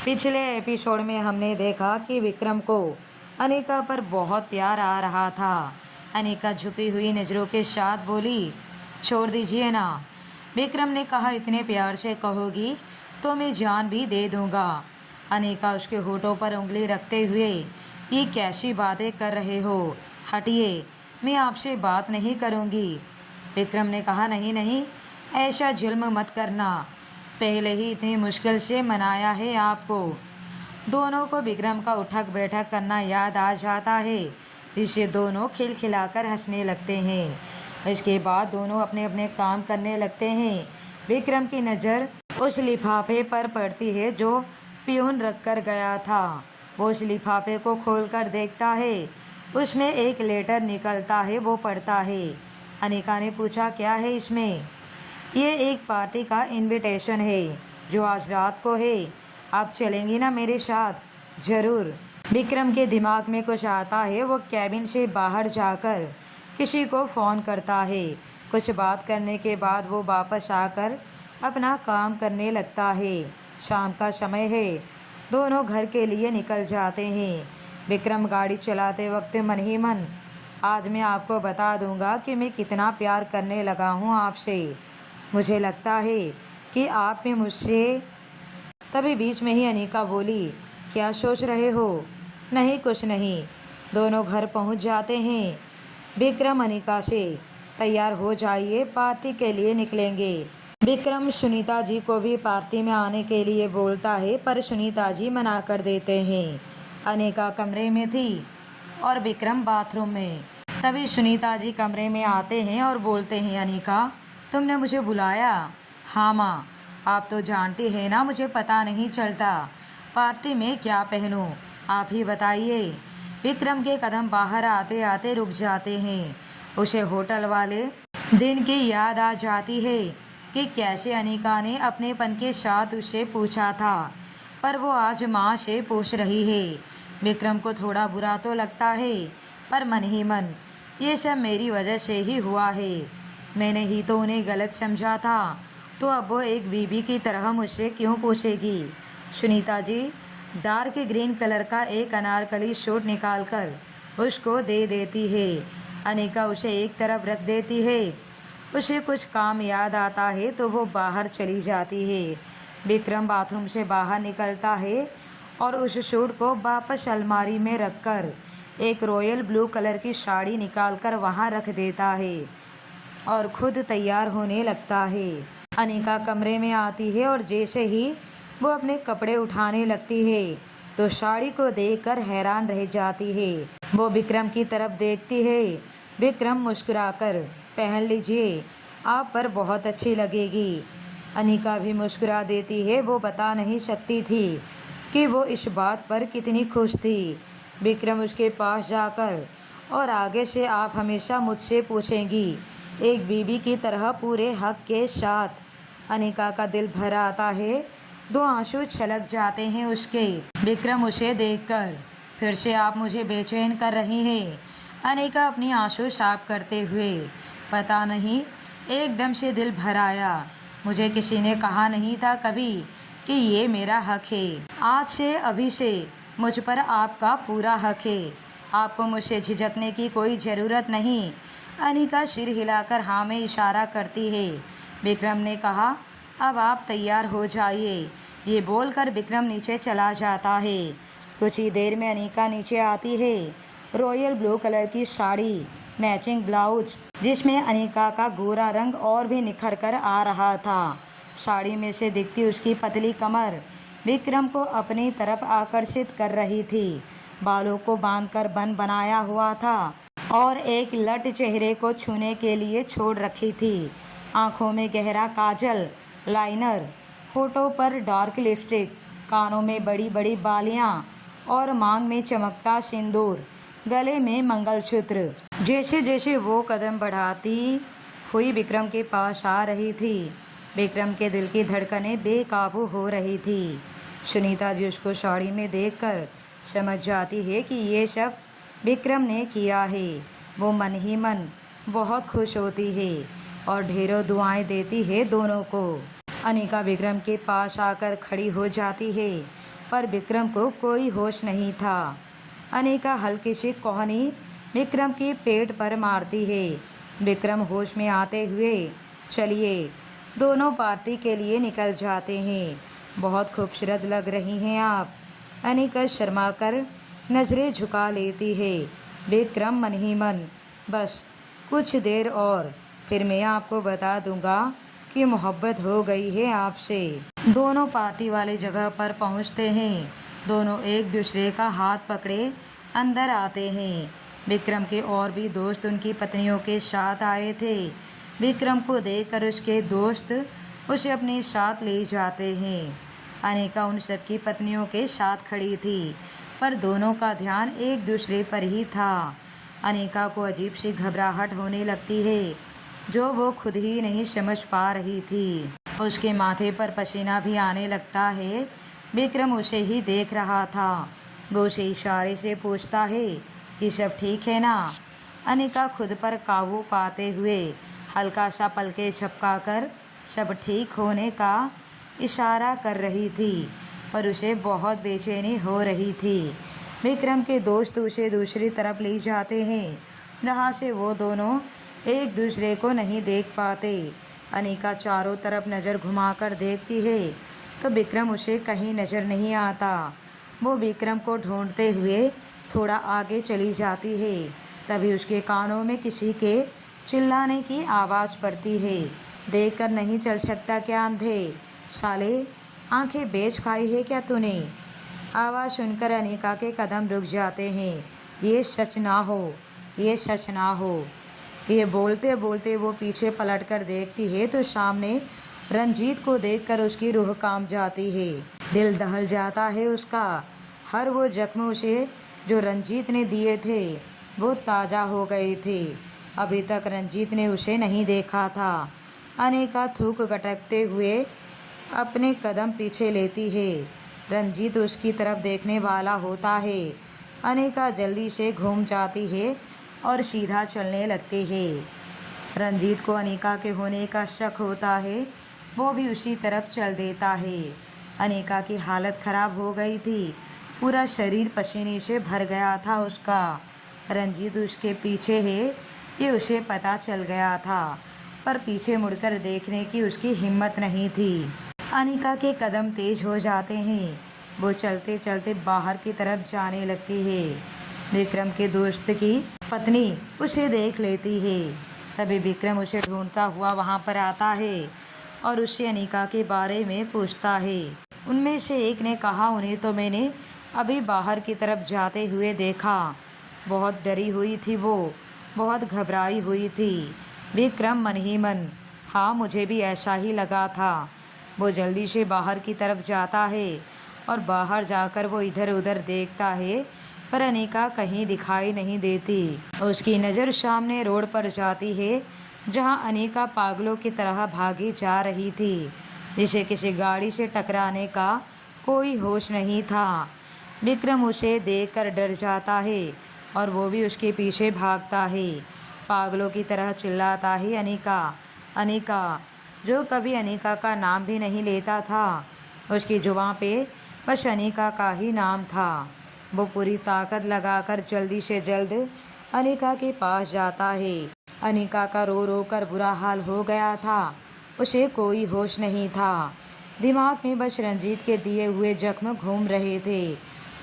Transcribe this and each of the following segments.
पिछले एपिसोड में हमने देखा कि विक्रम को अनिका पर बहुत प्यार आ रहा था। अनिका झुकी हुई नज़रों के साथ बोली, छोड़ दीजिए ना। विक्रम ने कहा, इतने प्यार से कहोगी तो मैं जान भी दे दूंगा। अनिका उसके होठों पर उंगली रखते हुए, ये कैसी बातें कर रहे हो, हटिए, मैं आपसे बात नहीं करूंगी। विक्रम ने कहा, नहीं नहीं, ऐसा जुल्म मत करना, पहले ही इतनी मुश्किल से मनाया है आपको। दोनों को विक्रम का उठक बैठक करना याद आ जाता है, जिससे दोनों खिलखिलाकर हंसने लगते हैं। इसके बाद दोनों अपने अपने काम करने लगते हैं। विक्रम की नज़र उस लिफाफे पर पड़ती है जो पियून रख कर गया था। वो उस लिफाफे को खोलकर देखता है, उसमें एक लेटर निकलता है, वो पढ़ता है। अनिका ने पूछा, क्या है इसमें? ये एक पार्टी का इनविटेशन है जो आज रात को है, आप चलेंगी ना मेरे साथ? ज़रूर। विक्रम के दिमाग में कुछ आता है। वो कैबिन से बाहर जाकर किसी को फ़ोन करता है। कुछ बात करने के बाद वो वापस आकर अपना काम करने लगता है। शाम का समय है, दोनों घर के लिए निकल जाते हैं। विक्रम गाड़ी चलाते वक्त मन ही मन, आज मैं आपको बता दूंगा कि मैं कितना प्यार करने लगा हूँ आपसे। मुझे लगता है कि आप भी मुझसे। तभी बीच में ही अनिका बोली, क्या सोच रहे हो? नहीं, कुछ नहीं। दोनों घर पहुंच जाते हैं। विक्रम अनिका से, तैयार हो जाइए, पार्टी के लिए निकलेंगे। विक्रम सुनीता जी को भी पार्टी में आने के लिए बोलता है, पर सुनीता जी मना कर देते हैं। अनिका कमरे में थी और विक्रम बाथरूम में। तभी सुनीता जी कमरे में आते हैं और बोलते हैं, अनिका, तुमने मुझे बुलाया? हाँ माँ, आप तो जानती हैं ना, मुझे पता नहीं चलता पार्टी में क्या पहनूं, आप ही बताइए। विक्रम के कदम बाहर आते आते रुक जाते हैं। उसे होटल वाले दिन की याद आ जाती है कि कैसे अनिका ने अपनेपन के साथ उससे पूछा था, पर वो आज माँ से पूछ रही है। विक्रम को थोड़ा बुरा तो लगता है, पर मन ही मन, ये सब मेरी वजह से ही हुआ है। मैंने ही तो उन्हें गलत समझा था, तो अब वो एक बीबी की तरह मुझसे क्यों पूछेगी? Sunita ji dark green colour का एक अनारकली सूट निकालकर उसको दे देती है। अनिका उसे एक तरफ रख देती है। उसे कुछ काम याद आता है तो वो बाहर चली जाती है। विक्रम बाथरूम से बाहर निकलता है और उस सूट को वापस अलमारी में रखकर एक रॉयल ब्लू कलर की साड़ी निकालकर वहाँ रख देता है और खुद तैयार होने लगता है। अनिका कमरे में आती है और जैसे ही वो अपने कपड़े उठाने लगती है तो साड़ी को देखकर हैरान रह जाती है। वो विक्रम की तरफ देखती है। विक्रम मुस्कुराकर, पहन लीजिए, आप पर बहुत अच्छी लगेगी। अनिका भी मुस्कुरा देती है। वो बता नहीं सकती थी कि वो इस बात पर कितनी खुश थी। विक्रम उसके पास जाकर, और आगे से आप हमेशा मुझसे पूछेंगी, एक बीबी की तरह पूरे हक के साथ। अनिका का दिल भर आता है, दो आंसू छलक जाते हैं उसके। विक्रम उसे देखकर, फिर से आप मुझे बेचैन कर रही हैं। अनिका अपनी आंसू साफ करते हुए, पता नहीं, एकदम से दिल भर आया। मुझे किसी ने कहा नहीं था कभी कि ये मेरा हक है। आज से, अभी से मुझ पर आपका पूरा हक है। आपको मुझसे झिझकने की कोई ज़रूरत नहीं। अनिका सिर हिलाकर हाँ में इशारा करती है। विक्रम ने कहा, अब आप तैयार हो जाइए। ये बोलकर विक्रम नीचे चला जाता है। कुछ ही देर में अनिका नीचे आती है। रॉयल ब्लू कलर की साड़ी, मैचिंग ब्लाउज, जिसमें अनिका का गोरा रंग और भी निखर कर आ रहा था। साड़ी में से दिखती उसकी पतली कमर विक्रम को अपनी तरफ आकर्षित कर रही थी। बालों को बांधकर बन बनाया हुआ था और एक लट चेहरे को छूने के लिए छोड़ रखी थी। आँखों में गहरा काजल, लाइनर, होठों पर डार्क लिपस्टिक, कानों में बड़ी बड़ी बालियाँ और मांग में चमकता सिंदूर, गले में मंगलसूत्र। जैसे जैसे वो कदम बढ़ाती हुई विक्रम के पास आ रही थी, विक्रम के दिल की धड़कनें बेकाबू हो रही थी। सुनीता जी उसको साड़ी में देखकर समझ जाती है कि ये सब विक्रम ने किया है। वो मन ही मन बहुत खुश होती है और ढेरों दुआएं देती है दोनों को। अनिका विक्रम के पास आकर खड़ी हो जाती है पर विक्रम को कोई होश नहीं था। अनिका हल्की सी कोहनी विक्रम के पेट पर मारती है। विक्रम होश में आते हुए चलिए दोनों पार्टी के लिए निकल जाते हैं। बहुत खूबसूरत लग रही हैं आप। अनिका शर्मा कर नज़रें झुका लेती है। विक्रम मन ही मन, बस कुछ देर और फिर मैं आपको बता दूंगा कि मोहब्बत हो गई है आपसे। दोनों पार्टी वाली जगह पर पहुंचते हैं। दोनों एक दूसरे का हाथ पकड़े अंदर आते हैं। विक्रम के और भी दोस्त उनकी पत्नियों के साथ आए थे। विक्रम को देखकर उसके दोस्त उसे अपने साथ ले जाते हैं। अनिका उन सबकी पत्नियों के साथ खड़ी थी, पर दोनों का ध्यान एक दूसरे पर ही था। अनिका को अजीब सी घबराहट होने लगती है, जो वो खुद ही नहीं समझ पा रही थी। उसके माथे पर पसीना भी आने लगता है। विक्रम उसे ही देख रहा था। वो उसे इशारे से पूछता है कि सब ठीक है ना। अनिका खुद पर काबू पाते हुए हल्का सा पलके झपकाकर सब ठीक होने का इशारा कर रही थी, पर उसे बहुत बेचैनी हो रही थी। विक्रम के दोस्त उसे दूसरी तरफ ले जाते हैं, जहाँ से वो दोनों एक दूसरे को नहीं देख पाते। अनिका चारों तरफ नज़र घुमाकर देखती है तो विक्रम उसे कहीं नज़र नहीं आता। वो विक्रम को ढूंढते हुए थोड़ा आगे चली जाती है। तभी उसके कानों में किसी के चिल्लाने की आवाज़ पड़ती है। देखकर नहीं चल सकता क्या अंधे? साले, आंखें बेच खाई है क्या तूने? आवाज़ सुनकर अनिका के कदम रुक जाते हैं। ये सच ना हो, ये सच ना हो। ये बोलते बोलते वो पीछे पलटकर देखती है तो सामने रंजीत को देखकर उसकी रूह कांप जाती है। दिल दहल जाता है उसका। हर वो जख्म उसे जो रंजीत ने दिए थे वो ताज़ा हो गए थे। अभी तक रंजीत ने उसे नहीं देखा था। अनिका थूक गटकते हुए अपने कदम पीछे लेती है। रंजीत उसकी तरफ देखने वाला होता है। अनिका जल्दी से घूम जाती है और सीधा चलने लगती है। रंजीत को अनिका के होने का शक होता है। वो भी उसी तरफ चल देता है। अनिका की हालत ख़राब हो गई थी। पूरा शरीर पसीने से भर गया था उसका। रंजीत उसके पीछे है ये उसे पता चल गया था, पर पीछे मुड़कर देखने की उसकी हिम्मत नहीं थी। अनिका के कदम तेज हो जाते हैं। वो चलते चलते बाहर की तरफ जाने लगती है। विक्रम के दोस्त की पत्नी उसे देख लेती है। तभी विक्रम उसे ढूंढता हुआ वहाँ पर आता है और उससे अनिका के बारे में पूछता है। उनमें से एक ने कहा, उन्हें तो मैंने अभी बाहर की तरफ जाते हुए देखा। बहुत डरी हुई थी वो, बहुत घबराई हुई थी। विक्रम मन ही मन, हाँ मुझे भी ऐसा ही लगा था। वो जल्दी से बाहर की तरफ जाता है और बाहर जाकर वो इधर उधर देखता है, पर अनिका कहीं दिखाई नहीं देती। उसकी नज़र सामने रोड पर जाती है, जहां अनिका पागलों की तरह भागी जा रही थी, जिसे किसी गाड़ी से टकराने का कोई होश नहीं था। विक्रम उसे देखकर डर जाता है और वो भी उसके पीछे भागता है। पागलों की तरह चिल्लाता है, अनिका अनिका। जो कभी अनिका का नाम भी नहीं लेता था, उसकी जुबान पे बस अनिका का ही नाम था। वो पूरी ताकत लगाकर जल्दी से जल्द अनिका के पास जाता है। अनिका का रो रो कर बुरा हाल हो गया था। उसे कोई होश नहीं था। दिमाग में बस रंजीत के दिए हुए जख्म घूम रहे थे।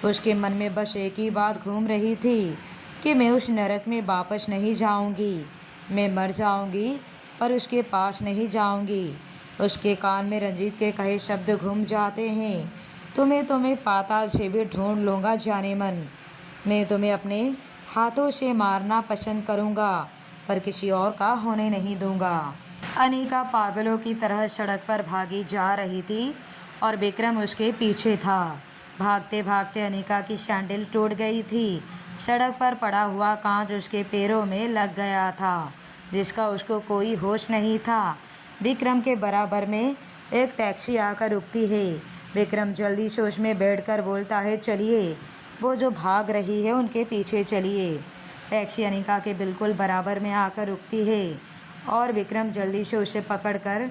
उसके मन में बस एक ही बात घूम रही थी कि मैं उस नरक में वापस नहीं जाऊंगी। मैं मर जाऊंगी पर उसके पास नहीं जाऊंगी। उसके कान में रंजीत के कहे शब्द घूम जाते हैं, तुम्हें पाताल से भी ढूंढ लूँगा जाने मन। मैं तुम्हें अपने हाथों से मारना पसंद करूँगा, पर किसी और का होने नहीं दूँगा। अनिका पागलों की तरह सड़क पर भागी जा रही थी और विक्रम उसके पीछे था। भागते भागते अनिका की सैंडल टूट गई थी। सड़क पर पड़ा हुआ कांच उसके पैरों में लग गया था, जिसका उसको कोई होश नहीं था। विक्रम के बराबर में एक टैक्सी आकर रुकती है। विक्रम जल्दी से उसमें बैठकर बोलता है, चलिए वो जो भाग रही है उनके पीछे चलिए। टैक्सी अनिका के बिल्कुल बराबर में आकर रुकती है और विक्रम जल्दी से उसे पकड़कर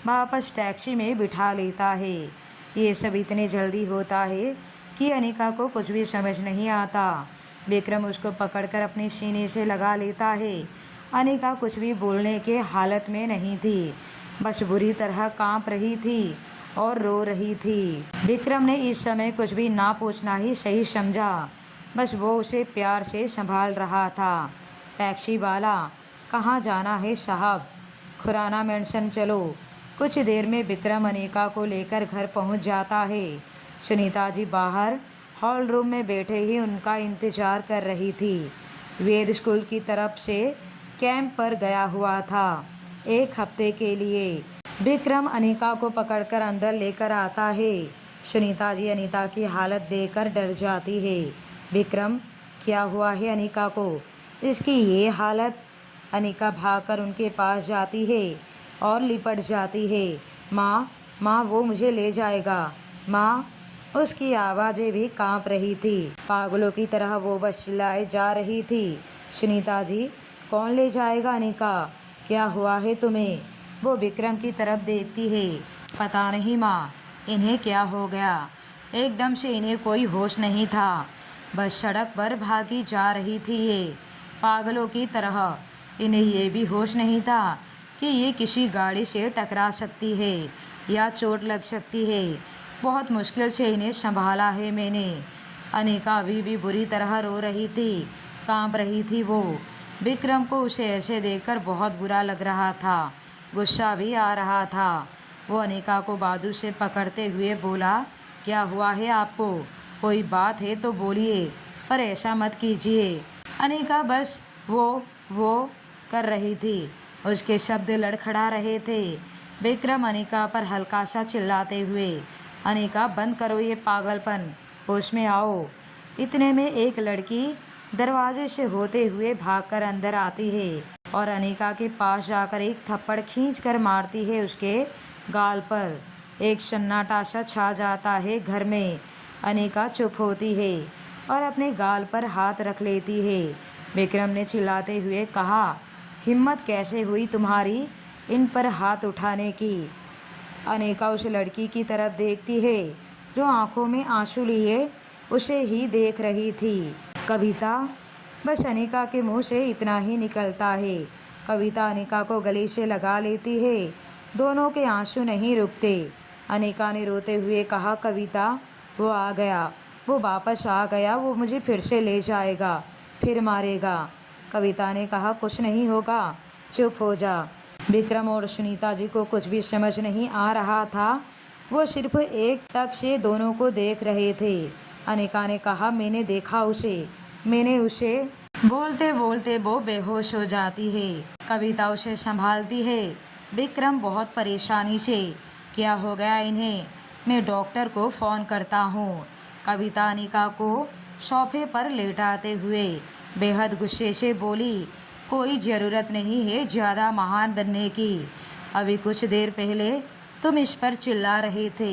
वापस टैक्सी में बिठा लेता है। ये सब इतने जल्दी होता है कि अनिका को कुछ भी समझ नहीं आता। विक्रम उसको पकड़कर अपने सीने से लगा लेता है। अनिका कुछ भी बोलने के हालत में नहीं थी, बस बुरी तरह कांप रही थी और रो रही थी। विक्रम ने इस समय कुछ भी ना पूछना ही सही समझा, बस वो उसे प्यार से संभाल रहा था। टैक्सी वाला, कहाँ जाना है साहब? खुराना मेंशन चलो। कुछ देर में विक्रम अनिका को लेकर घर पहुंच जाता है। सुनीता जी बाहर हॉल रूम में बैठे ही उनका इंतजार कर रही थी। वेद स्कूल की तरफ से कैंप पर गया हुआ था 1 हफ्ते के लिए। विक्रम अनिका को पकड़कर अंदर लेकर आता है। सुनीता जी अनिता की हालत देखकर डर जाती है। विक्रम, क्या हुआ है अनिका को, इसकी ये हालत? अनिका भागकर उनके पास जाती है और लिपट जाती है। माँ, माँ, वो मुझे ले जाएगा। माँ, उसकी आवाज़ें भी कांप रही थी। पागलों की तरह वो बस चिल्लाए जा रही थी। सुनीता जी, कौन ले जाएगा अनिका? क्या हुआ है तुम्हें? वो विक्रम की तरफ देखती है। पता नहीं माँ, इन्हें क्या हो गया। एकदम से इन्हें कोई होश नहीं था, बस सड़क पर भागी जा रही थी ये पागलों की तरह। इन्हें ये भी होश नहीं था कि ये किसी गाड़ी से टकरा सकती है या चोट लग सकती है। बहुत मुश्किल से इन्हें संभाला है मैंने। अनिका अभी भी बुरी तरह रो रही थी, कांप रही थी वो। विक्रम को उसे ऐसे देखकर बहुत बुरा लग रहा था, गुस्सा भी आ रहा था। वो अनिका को बाजू से पकड़ते हुए बोला, क्या हुआ है आपको? कोई बात है तो बोलिए, पर ऐसा मत कीजिए। अनिका बस वो कर रही थी। उसके शब्द लड़खड़ा रहे थे। विक्रम अनिका पर हल्का सा चिल्लाते हुए, अनिका बंद करो ये पागलपन, होश में आओ। इतने में एक लड़की दरवाजे से होते हुए भागकर अंदर आती है और अनिका के पास जाकर एक थप्पड़ खींचकर मारती है उसके गाल पर। एक सन्नाटा सा छा जाता है घर में। अनिका चुप होती है और अपने गाल पर हाथ रख लेती है। विक्रम ने चिल्लाते हुए कहा, हिम्मत कैसे हुई तुम्हारी इन पर हाथ उठाने की? अनिका उस लड़की की तरफ देखती है जो आंखों में आंसू लिए उसे ही देख रही थी। कविता, बस अनिका के मुंह से इतना ही निकलता है। कविता अनिका को गले से लगा लेती है। दोनों के आंसू नहीं रुकते। अनिका ने रोते हुए कहा, कविता, वो आ गया, वो वापस आ गया, वो मुझे फिर से ले जाएगा, फिर मारेगा। कविता ने कहा, कुछ नहीं होगा, चुप हो जा। विक्रम और सुनीता जी को कुछ भी समझ नहीं आ रहा था। वो सिर्फ एक टक से दोनों को देख रहे थे। अनिका ने कहा, मैंने देखा उसे। बोलते बोलते वो बेहोश हो जाती है। कविता उसे संभालती है। विक्रम बहुत परेशानी से, क्या हो गया इन्हें? मैं डॉक्टर को फ़ोन करता हूँ। कविता अनिका को सोफे पर लेटाते हुए बेहद गुस्से से बोली, कोई ज़रूरत नहीं है ज़्यादा महान बनने की। अभी कुछ देर पहले तुम इस पर चिल्ला रहे थे,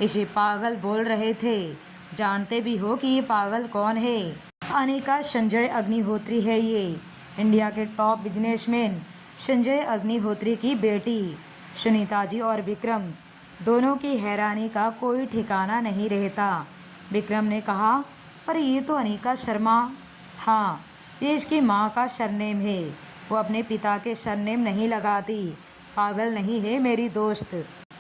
इसे पागल बोल रहे थे। जानते भी हो कि ये पागल कौन है? अनिका संजय अग्निहोत्री है। ये इंडिया के टॉप बिजनेसमैन संजय अग्निहोत्री की बेटी। सुनीता जी और विक्रम दोनों की हैरानी का कोई ठिकाना नहीं रहता। विक्रम ने कहा, पर ये तो अनिका शर्मा। हाँ, ये इसकी माँ का सरनेम है। वो अपने पिता के सरनेम नहीं लगाती। पागल नहीं है मेरी दोस्त।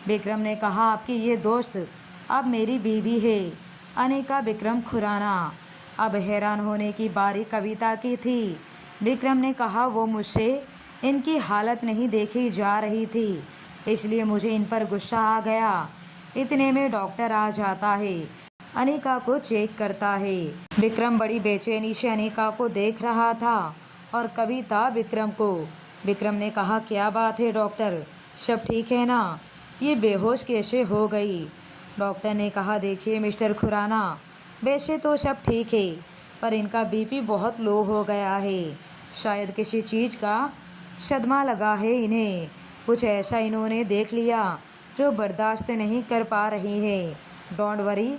विक्रम ने कहा, आपकी ये दोस्त अब मेरी बीवी है। अनिका विक्रम खुराना। अब हैरान होने की बारी कविता की थी। विक्रम ने कहा, वो मुझसे इनकी हालत नहीं देखी जा रही थी, इसलिए मुझे इन पर गुस्सा आ गया। इतने में डॉक्टर आ जाता है, अनिका को चेक करता है। विक्रम बड़ी बेचैनी से अनिका को देख रहा था और कविता विक्रम को। विक्रम ने कहा, क्या बात है डॉक्टर, सब ठीक है ना? ये बेहोश कैसे हो गई? डॉक्टर ने कहा, देखिए मिस्टर खुराना, वैसे तो सब ठीक है, पर इनका बीपी बहुत लो हो गया है। शायद किसी चीज़ का सदमा लगा है इन्हें। कुछ ऐसा इन्होंने देख लिया जो बर्दाश्त नहीं कर पा रही है। डोंट वरी,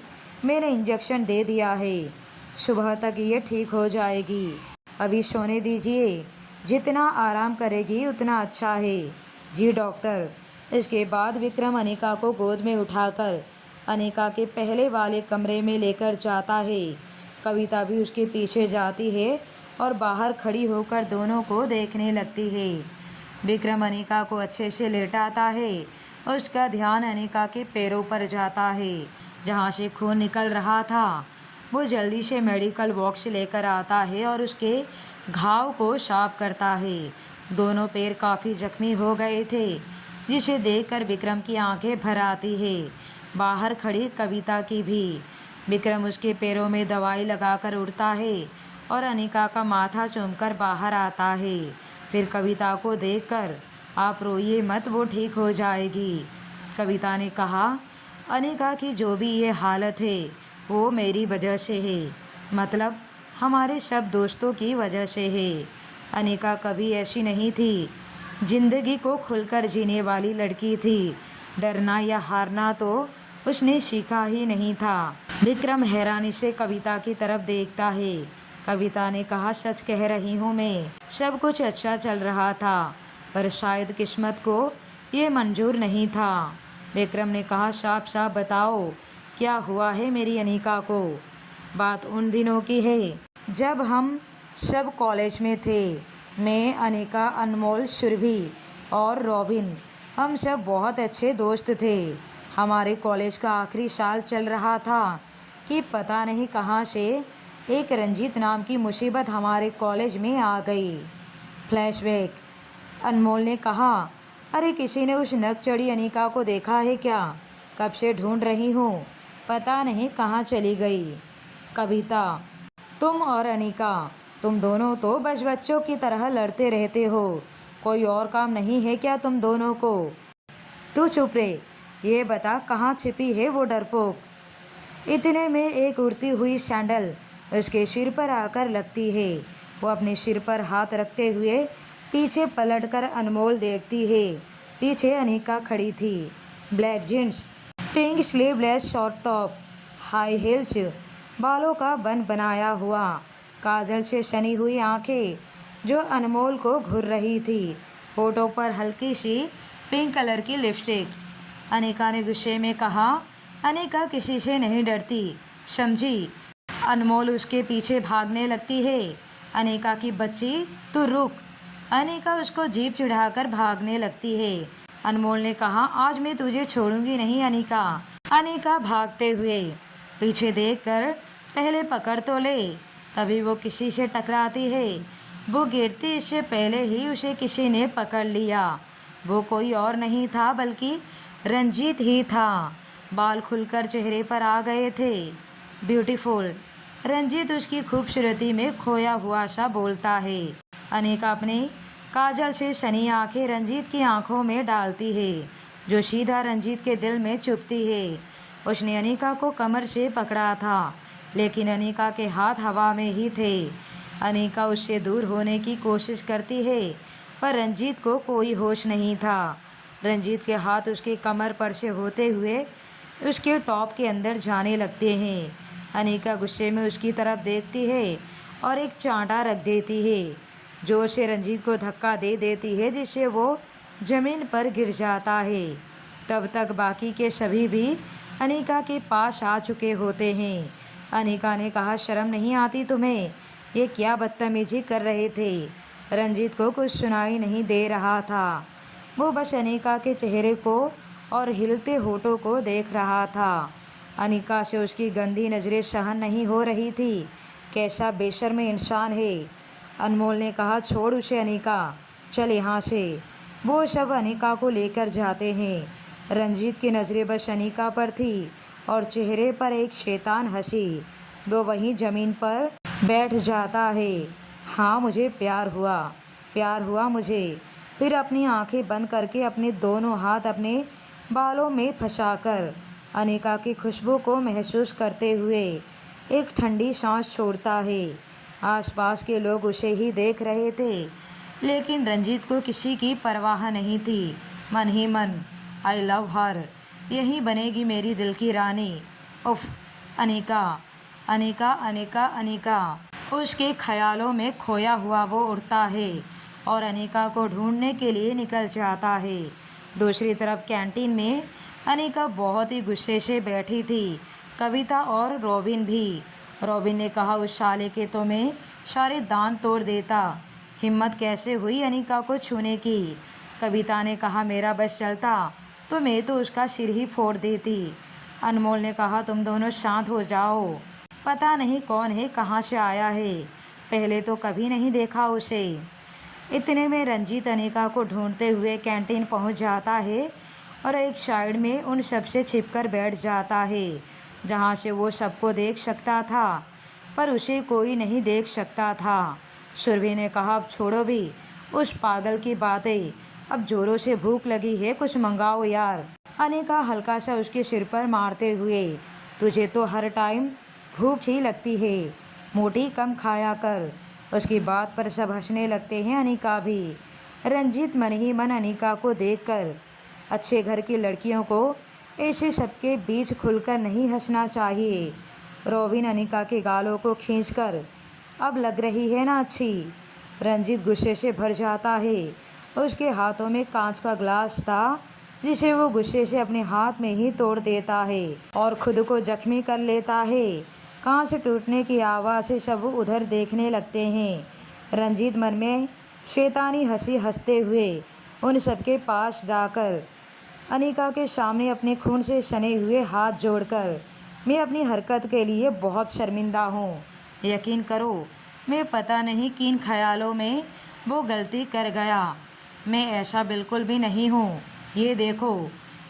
मैंने इंजेक्शन दे दिया है, सुबह तक ये ठीक हो जाएगी। अभी सोने दीजिए, जितना आराम करेगी उतना अच्छा है। जी डॉक्टर। इसके बाद विक्रम अनिका को गोद में उठाकर अनिका के पहले वाले कमरे में लेकर जाता है। कविता भी उसके पीछे जाती है और बाहर खड़ी होकर दोनों को देखने लगती है। विक्रम अनिका को अच्छे से लेटाता है। उसका ध्यान अनिका के पैरों पर जाता है जहाँ से खून निकल रहा था। वो जल्दी से मेडिकल बॉक्स लेकर आता है और उसके घाव को साफ करता है। दोनों पैर काफ़ी जख्मी हो गए थे, जिसे देखकर विक्रम की आंखें भर आती है। बाहर खड़ी कविता की भी। विक्रम उसके पैरों में दवाई लगाकर उठता है और अनिका का माथा चूमकर बाहर आता है। फिर कविता को देखकर, आप रोइए मत, वो ठीक हो जाएगी। कविता ने कहा, अनिका की जो भी ये हालत है वो मेरी वजह से है, मतलब हमारे सब दोस्तों की वजह से है। अनिका कभी ऐसी नहीं थी। जिंदगी को खुलकर जीने वाली लड़की थी। डरना या हारना तो उसने सीखा ही नहीं था। विक्रम हैरानी से कविता की तरफ देखता है। कविता ने कहा, सच कह रही हूँ मैं, सब कुछ अच्छा चल रहा था, पर शायद किस्मत को ये मंजूर नहीं था। विक्रम ने कहा, साफ साफ बताओ क्या हुआ है मेरी अनिका को। बात उन दिनों की है जब हम सब कॉलेज में थे। मैं, अनिका, अनमोल, सुरभि और रॉबिन, हम सब बहुत अच्छे दोस्त थे। हमारे कॉलेज का आखिरी साल चल रहा था कि पता नहीं कहाँ से एक रंजीत नाम की मुसीबत हमारे कॉलेज में आ गई। फ्लैशबैक। अनमोल ने कहा, अरे किसी ने उस नक चढ़ी अनिका को देखा है क्या? कब से ढूंढ रही हूँ, पता नहीं कहाँ चली गई। कविता, तुम और अनिका, तुम दोनों तो बस बच्चों की तरह लड़ते रहते हो। कोई और काम नहीं है क्या तुम दोनों को? तू चुप रहे, ये बता कहाँ छिपी है वो डरपोक। इतने में एक उड़ती हुई सैंडल उसके सिर पर आकर लगती है। वो अपने सिर पर हाथ रखते हुए पीछे पलटकर अनमोल देखती है। पीछे अनिका खड़ी थी। Black jeans, pink sleeveless short top, high heels, बालों का बन बनाया हुआ, काजल से सनी हुई आंखें जो अनमोल को घूर रही थी। होठों पर हल्की सी पिंक कलर की लिपस्टिक। अनिका ने गुस्से में कहा, अनिका किसी से नहीं डरती, समझी? अनमोल उसके पीछे भागने लगती है। अनिका की बच्ची, तू रुक। अनिका उसको जीप चढ़ाकर भागने लगती है। अनमोल ने कहा, आज मैं तुझे छोड़ूंगी नहीं अनिका। अनिका भागते हुए पीछे देखकर पहले पकड़ तो ले, तभी वो किसी से टकराती है। वो गिरती इससे पहले ही उसे किसी ने पकड़ लिया। वो कोई और नहीं था बल्कि रंजीत ही था। बाल खुलकर चेहरे पर आ गए थे। ब्यूटीफुल। रंजीत उसकी खूबसूरती में खोया हुआ सा बोलता है। अनिका अपनी काजल से सनी आंखें रंजीत की आंखों में डालती है, जो सीधा रंजीत के दिल में चुभती है। उसने अनिका को कमर से पकड़ा था, लेकिन अनिका के हाथ हवा में ही थे। अनिका उससे दूर होने की कोशिश करती है, पर रंजीत को कोई होश नहीं था। रंजीत के हाथ उसके कमर पर से होते हुए उसके टॉप के अंदर जाने लगते हैं। अनिका गुस्से में उसकी तरफ देखती है और एक चांटा रख देती है। जोर से रंजीत को धक्का दे देती है, जिससे वो ज़मीन पर गिर जाता है। तब तक बाकी के सभी भी अनिका के पास आ चुके होते हैं। अनिका ने कहा, शर्म नहीं आती तुम्हें? ये क्या बदतमीजी कर रहे थे? रंजीत को कुछ सुनाई नहीं दे रहा था। वो बस अनिका के चेहरे को और हिलते होठों को देख रहा था। अनिका से उसकी गंदी नज़रें सहन नहीं हो रही थी। कैसा बेशर्म इंसान है। अनमोल ने कहा, छोड़ उसे अनिका, चल यहाँ से। वो सब अनिका को लेकर जाते हैं। रंजीत की नज़रें बस अनिका पर थी और चेहरे पर एक शैतान हंसी। वो वहीं ज़मीन पर बैठ जाता है। हाँ, मुझे प्यार हुआ मुझे। फिर अपनी आंखें बंद करके अपने दोनों हाथ अपने बालों में फंसाकर अनिका की खुशबू को महसूस करते हुए एक ठंडी सांस छोड़ता है। आसपास के लोग उसे ही देख रहे थे, लेकिन रंजीत को किसी की परवाह नहीं थी। मन ही मन, आई लव हर, यही बनेगी मेरी दिल की रानी। उफ, अनिका, अनिका, अनिका, अनिका। उसके ख्यालों में खोया हुआ वो उड़ता है और अनिका को ढूंढने के लिए निकल जाता है। दूसरी तरफ कैंटीन में अनिका बहुत ही गुस्से से बैठी थी, कविता और रॉबिन भी। रॉबिन ने कहा, उस साले के तो मैं सारे दांत तोड़ देता। हिम्मत कैसे हुई अनिका को छूने की। कविता ने कहा, मेरा बस चलता तो मैं तो उसका सिर ही फोड़ देती। अनमोल ने कहा, तुम दोनों शांत हो जाओ, पता नहीं कौन है, कहाँ से आया है, पहले तो कभी नहीं देखा उसे। इतने में रंजीत अनिका को ढूंढते हुए कैंटीन पहुंच जाता है और एक साइड में उन सबसे छिपकर बैठ जाता है, जहां से वो सबको देख सकता था पर उसे कोई नहीं देख सकता था। सुरभि ने कहा, अब छोड़ो भी उस पागल की बातें, अब जोरों से भूख लगी है, कुछ मंगाओ यार। अनिका हल्का सा उसके सिर पर मारते हुए, तुझे तो हर टाइम भूख ही लगती है, मोटी कम खाया कर। उसकी बात पर सब हंसने लगते हैं, अनिका भी। रंजीत मन ही मन अनिका को देखकर, अच्छे घर की लड़कियों को ऐसे सबके बीच खुलकर नहीं हंसना चाहिए। रॉबिन अनिका के गालों को खींचकर, अब लग रही है ना अच्छी। रंजीत गुस्से से भर जाता है। उसके हाथों में कांच का ग्लास था जिसे वो गुस्से से अपने हाथ में ही तोड़ देता है और खुद को जख्मी कर लेता है। कांच टूटने की आवाज़ से सब उधर देखने लगते हैं। रंजीत मन में शैतानी हंसी हंसते हुए उन सबके पास जाकर अनिका के सामने अपने खून से सने हुए हाथ जोड़कर, मैं अपनी हरकत के लिए बहुत शर्मिंदा हूँ। यकीन करो, मैं पता नहीं किन ख्यालों में वो गलती कर गया। मैं ऐसा बिल्कुल भी नहीं हूँ। ये देखो,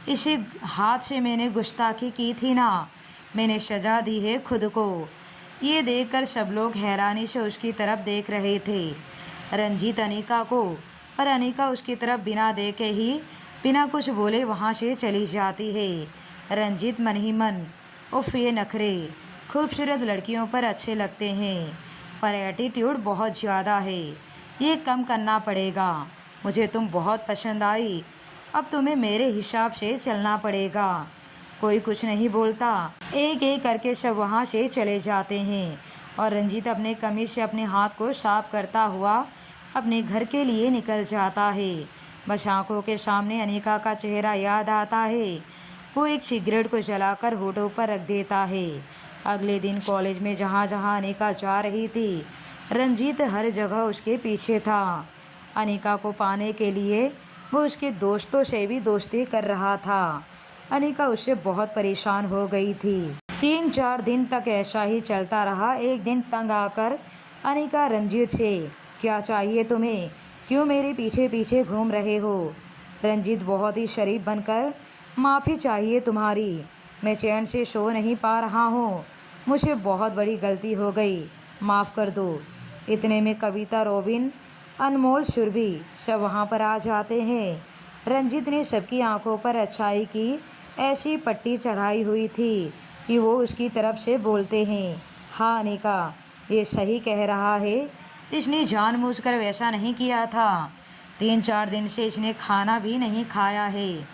इसी हाथ से मैंने गुस्ताखी की थी ना, मैंने सजा दी है खुद को। ये देखकर सब लोग हैरानी से उसकी तरफ देख रहे थे, रंजीत अनिका को। पर अनिका उसकी तरफ बिना देखे ही, बिना कुछ बोले वहाँ से चली जाती है। रंजीत मन ही मन, उफ ये नखरे खूबसूरत लड़कियों पर अच्छे लगते हैं, पर एटीट्यूड बहुत ज़्यादा है, ये कम करना पड़ेगा। मुझे तुम बहुत पसंद आई, अब तुम्हें मेरे हिसाब से चलना पड़ेगा। कोई कुछ नहीं बोलता, एक एक करके सब वहाँ से चले जाते हैं और रंजीत अपने कमीज से अपने हाथ को साफ करता हुआ अपने घर के लिए निकल जाता है। बस आंखों के सामने अनिका का चेहरा याद आता है। वो एक सिगरेट को जलाकर होठों पर रख देता है। अगले दिन कॉलेज में जहाँ जहाँ अनिका जा रही थी, रंजीत हर जगह उसके पीछे था। अनिका को पाने के लिए वो उसके दोस्तों से भी दोस्ती कर रहा था। अनिका उससे बहुत परेशान हो गई थी। 3-4 दिन तक ऐसा ही चलता रहा। एक दिन तंग आकर अनिका रंजीत से, क्या चाहिए तुम्हें, क्यों मेरे पीछे पीछे घूम रहे हो। रंजीत बहुत ही शरीफ बनकर, माफ़ी चाहिए तुम्हारी, मैं चैन से सो नहीं पा रहा हूँ, मुझे बहुत बड़ी गलती हो गई, माफ़ कर दो। इतने में कविता, रॉबिन, अनमोल, सुरभि सब वहाँ पर आ जाते हैं। रंजीत ने सबकी आंखों पर अच्छाई की ऐसी पट्टी चढ़ाई हुई थी कि वो उसकी तरफ से बोलते हैं, हाँ अनिका, ये सही कह रहा है, इसने जानबूझकर वैसा नहीं किया था। 3-4 दिन से इसने खाना भी नहीं खाया है।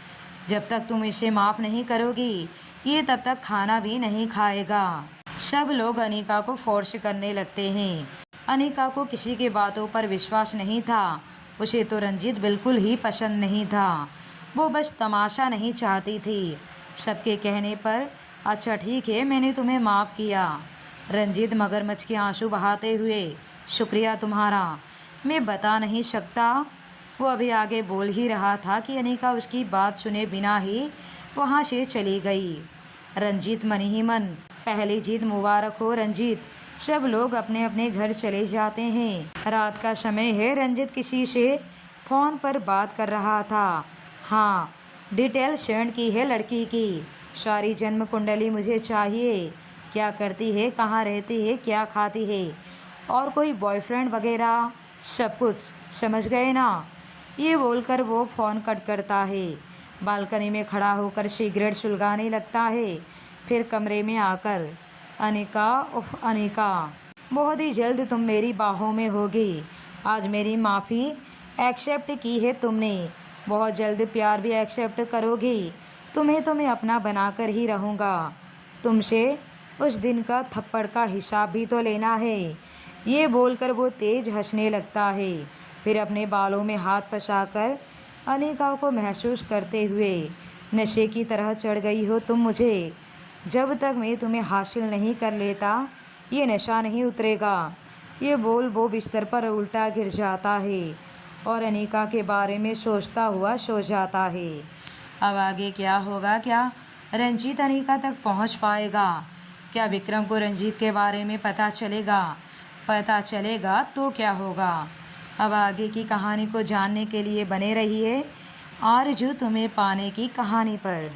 जब तक तुम इसे माफ़ नहीं करोगी, ये तब तक खाना भी नहीं खाएगा। सब लोग अनिका को फोर्स करने लगते हैं। अनिका को किसी की बातों पर विश्वास नहीं था। उसे तो रंजीत बिल्कुल ही पसंद नहीं था। वो बस तमाशा नहीं चाहती थी। सबके कहने पर, अच्छा ठीक है, मैंने तुम्हें माफ़ किया। रंजीत मगरमच्छ के आंसू बहाते हुए, शुक्रिया तुम्हारा, मैं बता नहीं सकता। वो अभी आगे बोल ही रहा था कि अनिका उसकी बात सुने बिना ही वहाँ से चली गई। रंजीत मन ही मन, पहली जीत मुबारक हो रंजीत। सब लोग अपने अपने घर चले जाते हैं। रात का समय है। रंजीत किसी से फ़ोन पर बात कर रहा था। हाँ, डिटेल सेंड की है लड़की की, सारी जन्म कुंडली मुझे चाहिए, क्या करती है, कहाँ रहती है, क्या खाती है, और कोई बॉयफ्रेंड वगैरह, सब कुछ समझ गए ना। ये बोलकर वो फ़ोन कट करता है। बालकनी में खड़ा होकर सिगरेट सुलगाने लगता है। फिर कमरे में आकर, अनिका, उफ अनिका, बहुत ही जल्द तुम मेरी बाहों में होगी। आज मेरी माफ़ी एक्सेप्ट की है तुमने, बहुत जल्द प्यार भी एक्सेप्ट करोगी। तुम्हें तो मैं अपना बनाकर ही रहूँगा। तुमसे उस दिन का थप्पड़ का हिसाब भी तो लेना है। ये बोलकर वो तेज़ हंसने लगता है। फिर अपने बालों में हाथ फंसाकर अनिका को महसूस करते हुए नशे की तरह चढ़ गई हो तुम मुझे। जब तक मैं तुम्हें हासिल नहीं कर लेता ये नशा नहीं उतरेगा। ये बोल वो बिस्तर पर उल्टा गिर जाता है और अनीका के बारे में सोचता हुआ सो जाता है। अब आगे क्या होगा? क्या रंजीत अनीका तक पहुंच पाएगा? क्या विक्रम को रंजीत के बारे में पता चलेगा? पता चलेगा तो क्या होगा? अब आगे की कहानी को जानने के लिए बने रहिए आरजू तुम्हें पाने की कहानी पर।